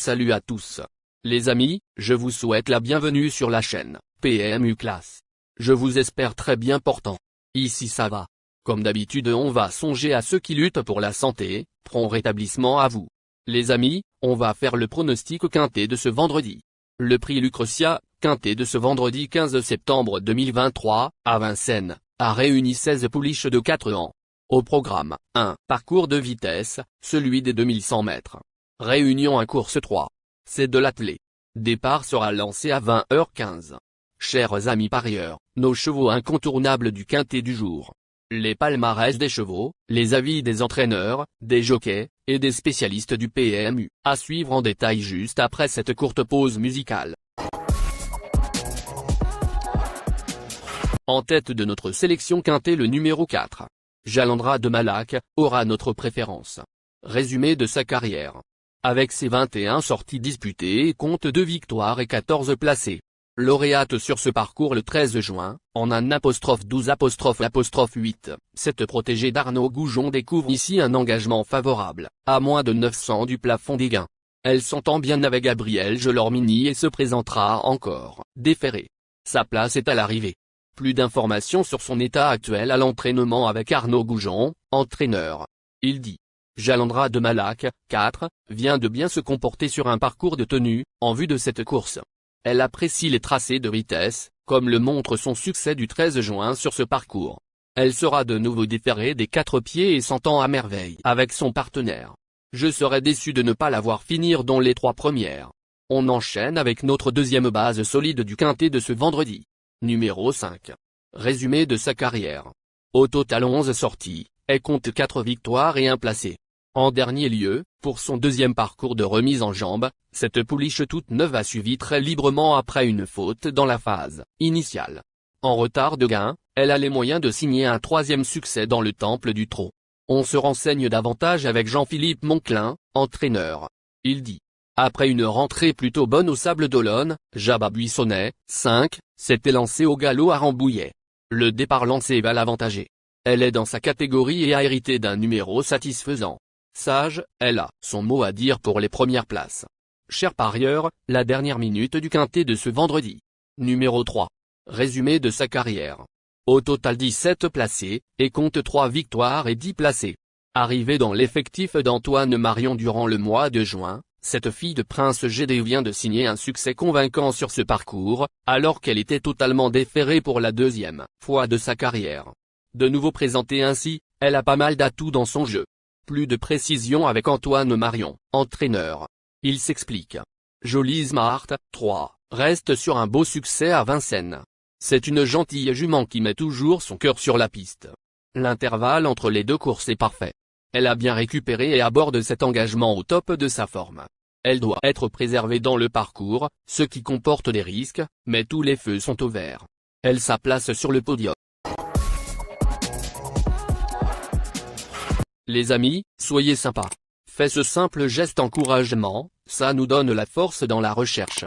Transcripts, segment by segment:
Salut à tous. Les amis, je vous souhaite la bienvenue sur la chaîne PMU Classe. Je vous espère très bien portant. Ici ça va. Comme d'habitude on va songer à ceux qui luttent pour la santé, prompt rétablissement à vous. Les amis, on va faire le pronostic quintet de ce vendredi. Le prix Lucretia, quintet de ce vendredi 15 septembre 2023, à Vincennes, a réuni 16 pouliches de 4 ans. Au programme, 1. Parcours de vitesse, celui des 2100 mètres. Réunion à course 3. C'est de l'attelé. Départ sera lancé à 20h15. Chers amis parieurs, nos chevaux incontournables du quintet du jour. Les palmarès des chevaux, les avis des entraîneurs, des jockeys, et des spécialistes du PMU, à suivre en détail juste après cette courte pause musicale. En tête de notre sélection quintet le numéro 4. Jalandra de Malac, aura notre préférence. Résumé de sa carrière. Avec ses 21 sorties disputées et compte 2 victoires et 14 placés. Lauréate sur ce parcours le 13 juin, en un '12'8, cette protégée d'Arnaud Goujon découvre ici un engagement favorable, à moins de 900 du plafond des gains. Elle s'entend bien avec Gabriel Gelormini et se présentera encore, déférée. Sa place est à l'arrivée. Plus d'informations sur son état actuel à l'entraînement avec Arnaud Goujon, entraîneur. Il dit. Jalandra de Malac, 4, vient de bien se comporter sur un parcours de tenue, en vue de cette course. Elle apprécie les tracés de vitesse, comme le montre son succès du 13 juin sur ce parcours. Elle sera de nouveau déférée des 4 pieds et s'entend à merveille avec son partenaire. Je serais déçu de ne pas la voir finir dans les 3 premières. On enchaîne avec notre deuxième base solide du quintet de ce vendredi. Numéro 5. Résumé de sa carrière. Au total 11 sorties, elle compte 4 victoires et 1 placé. En dernier lieu, pour son deuxième parcours de remise en jambe, cette pouliche toute neuve a suivi très librement après une faute dans la phase initiale. En retard de gain, elle a les moyens de signer un 3e succès dans le temple du trot. On se renseigne davantage avec Jean-Philippe Monclin, entraîneur. Il dit. Après une rentrée plutôt bonne au Sable d'Olonne, Jabba Buissonnet, 5, s'était lancé au galop à Rambouillet. Le départ lancé va l'avantager. Elle est dans sa catégorie et a hérité d'un numéro satisfaisant. Sage, elle a son mot à dire pour les premières places. Chers parieurs, la dernière minute du quintet de ce vendredi. Numéro 3. Résumé de sa carrière. Au total 17 placés, et compte 3 victoires et 10 placés. Arrivée dans l'effectif d'Antoine Marion durant le mois de juin, cette fille de Prince GD vient de signer un succès convaincant sur ce parcours, alors qu'elle était totalement déférée pour la deuxième fois de sa carrière. De nouveau présentée ainsi, elle a pas mal d'atouts dans son jeu. Plus de précision avec Antoine Marion, entraîneur. Il s'explique. Jolie Smart, 3, reste sur un beau succès à Vincennes. C'est une gentille jument qui met toujours son cœur sur la piste. L'intervalle entre les 2 courses est parfait. Elle a bien récupéré et aborde cet engagement au top de sa forme. Elle doit être préservée dans le parcours, ce qui comporte des risques, mais tous les feux sont au vert. Elle sa place sur le podium. Les amis, soyez sympas. Faites ce simple geste encouragement, ça nous donne la force dans la recherche.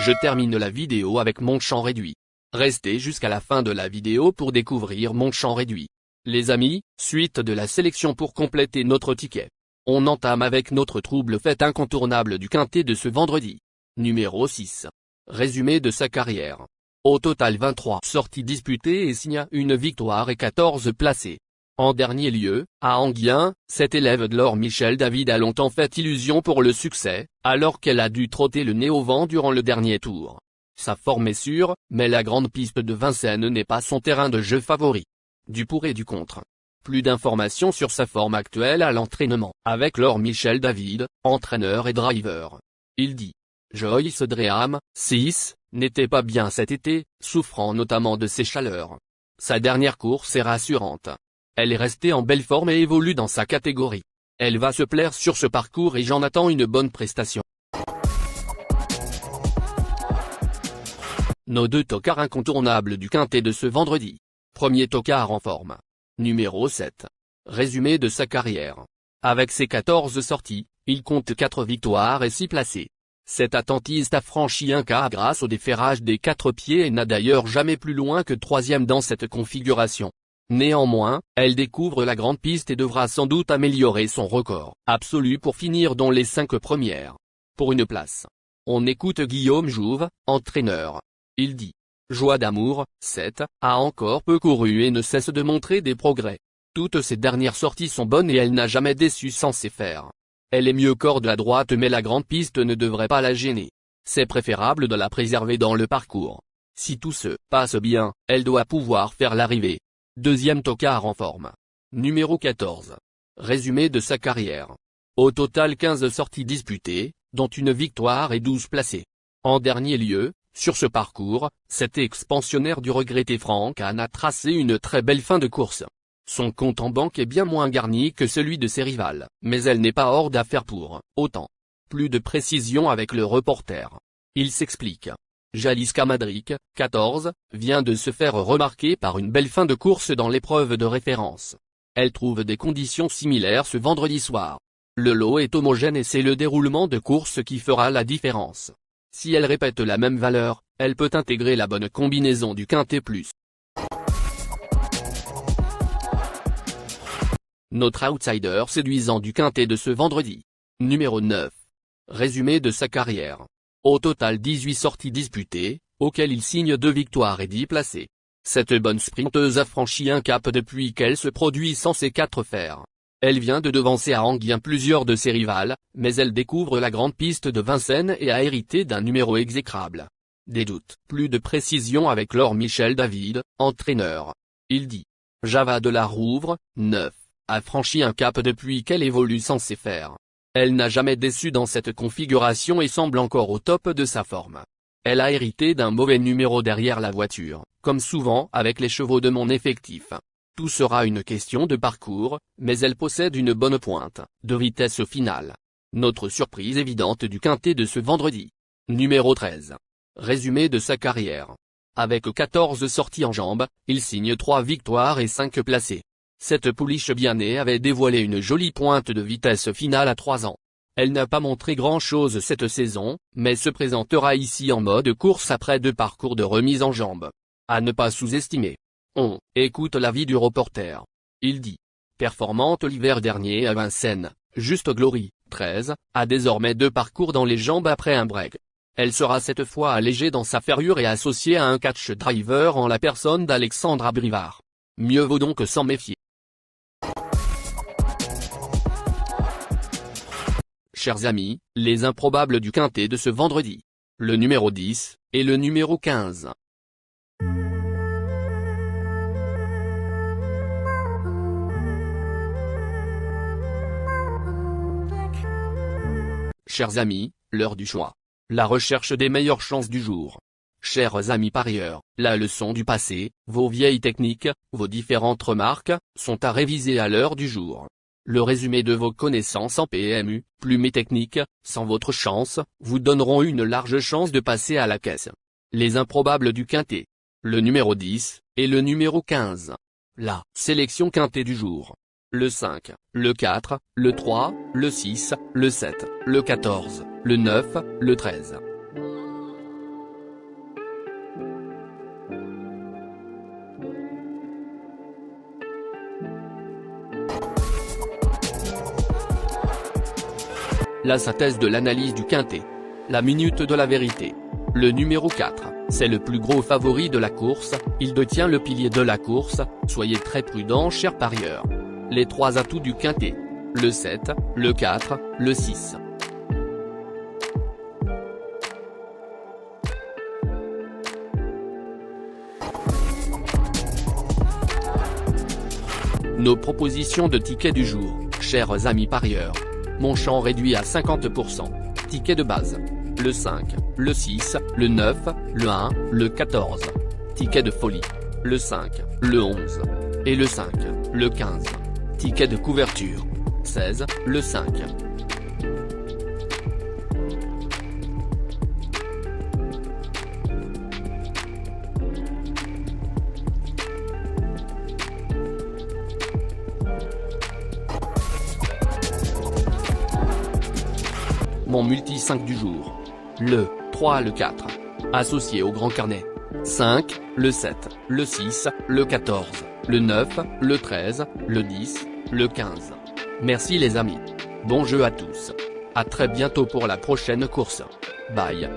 Je termine la vidéo avec mon champ réduit. Restez jusqu'à la fin de la vidéo pour découvrir mon champ réduit. Les amis, suite de la sélection pour compléter notre ticket. On entame avec notre trouble fête incontournable du quintet de ce vendredi. Numéro 6. Résumé de sa carrière. Au total 23 sorties disputées et signa une victoire et 14 placés. En dernier lieu, à Anguien, cette élève de Laure Michel David a longtemps fait illusion pour le succès, alors qu'elle a dû trotter le nez au vent durant le dernier tour. Sa forme est sûre, mais la grande piste de Vincennes n'est pas son terrain de jeu favori. Du pour et du contre. Plus d'informations sur sa forme actuelle à l'entraînement, avec Laure Michel David, entraîneur et driver. Il dit. Joyce Dreham, 6, n'était pas bien cet été, souffrant notamment de ses chaleurs. Sa dernière course est rassurante. Elle est restée en belle forme et évolue dans sa catégorie. Elle va se plaire sur ce parcours et j'en attends une bonne prestation. Nos 2 tocards incontournables du quintet de ce vendredi. Premier tocard en forme. Numéro 7. Résumé de sa carrière. Avec ses 14 sorties, il compte 4 victoires et 6 placés. Cet attentiste a franchi un cap grâce au déferrage des 4 pieds et n'a d'ailleurs jamais plus loin que 3e dans cette configuration. Néanmoins, elle découvre la grande piste et devra sans doute améliorer son record absolu pour finir dans les 5 premières. pour une place. On écoute Guillaume Jouve, entraîneur. Il dit: Joie d'amour, 7, a encore peu couru et ne cesse de montrer des progrès. Toutes ses dernières sorties sont bonnes et elle n'a jamais déçu sans ses fers. Elle est mieux corde à droite mais la grande piste ne devrait pas la gêner. C'est préférable de la préserver dans le parcours. Si tout se passe bien, elle doit pouvoir faire l'arrivée. Deuxième tocard en forme. Numéro 14. Résumé de sa carrière. Au total 15 sorties disputées, dont une victoire et 12 placés. En dernier lieu, sur ce parcours, cet ex-pensionnaire du regretté Franck Hahn a tracé une très belle fin de course. Son compte en banque est bien moins garni que celui de ses rivales, mais elle n'est pas hors d'affaire pour autant. Plus de précision avec le reporter. Il s'explique. Jaliska Madric, 14, vient de se faire remarquer par une belle fin de course dans l'épreuve de référence. Elle trouve des conditions similaires ce vendredi soir. Le lot est homogène et c'est le déroulement de course qui fera la différence. Si elle répète la même valeur, elle peut intégrer la bonne combinaison du Quintet Plus. Notre outsider séduisant du Quintet de ce vendredi. Numéro 9. Résumé de sa carrière. Au total 18 sorties disputées, auxquelles il signe 2 victoires et 10 placés. Cette bonne sprinteuse a franchi un cap depuis qu'elle se produit sans ses 4 fers. Elle vient de devancer à Anguien plusieurs de ses rivales, mais elle découvre la grande piste de Vincennes et a hérité d'un numéro exécrable. Des doutes. Plus de précision avec Laure Michel David, entraîneur. Il dit. Java de la Rouvre, 9, a franchi un cap depuis qu'elle évolue sans ses fers. Elle n'a jamais déçu dans cette configuration et semble encore au top de sa forme. Elle a hérité d'un mauvais numéro derrière la voiture, comme souvent avec les chevaux de mon effectif. Tout sera une question de parcours, mais elle possède une bonne pointe de vitesse au final. Notre surprise évidente du Quintet de ce vendredi. Numéro 13. Résumé de sa carrière. Avec 14 sorties en jambes, il signe 3 victoires et 5 placés. Cette pouliche bien née avait dévoilé une jolie pointe de vitesse finale à 3 ans. Elle n'a pas montré grand-chose cette saison, mais se présentera ici en mode course après 2 parcours de remise en jambes. À ne pas sous-estimer. On écoute l'avis du reporter. Il dit. Performante l'hiver dernier à Vincennes, Juste Glory, 13, a désormais 2 parcours dans les jambes après un break. Elle sera cette fois allégée dans sa ferrure et associée à un catch driver en la personne d'Alexandra Brivard. Mieux vaut donc s'en méfier. Chers amis, les improbables du Quintet de ce vendredi. Le numéro 10, et le numéro 15. Chers amis, l'heure du choix. La recherche des meilleures chances du jour. Chers amis parieurs, la leçon du passé, vos vieilles techniques, vos différentes remarques, sont à réviser à l'heure du jour. Le résumé de vos connaissances en PMU, plumes et techniques, sans votre chance, vous donneront une large chance de passer à la caisse. Les improbables du Quintet. Le numéro 10, et le numéro 15. La sélection Quintet du jour. Le 5, le 4, le 3, le 6, le 7, le 14, le 9, le 13. La synthèse de l'analyse du Quintet. La minute de la vérité. Le numéro 4, c'est le plus gros favori de la course, il détient le pilier de la course, soyez très prudents chers parieurs. Les 3 atouts du Quintet. Le 7, le 4, le 6. Nos propositions de tickets du jour, chers amis parieurs. Mon champ réduit à 50%. Ticket de base. Le 5, le 6, le 9, le 1, le 14. Ticket de folie. Le 5, le 11. Et le 5, le 15. Ticket de couverture. 16, le 5. Mon multi 5 du jour. Le 3, le 4. Associé au grand carnet. 5, le 7, le 6, le 14, le 9, le 13, le 10, le 15. Merci les amis. Bon jeu à tous. À très bientôt pour la prochaine course. Bye.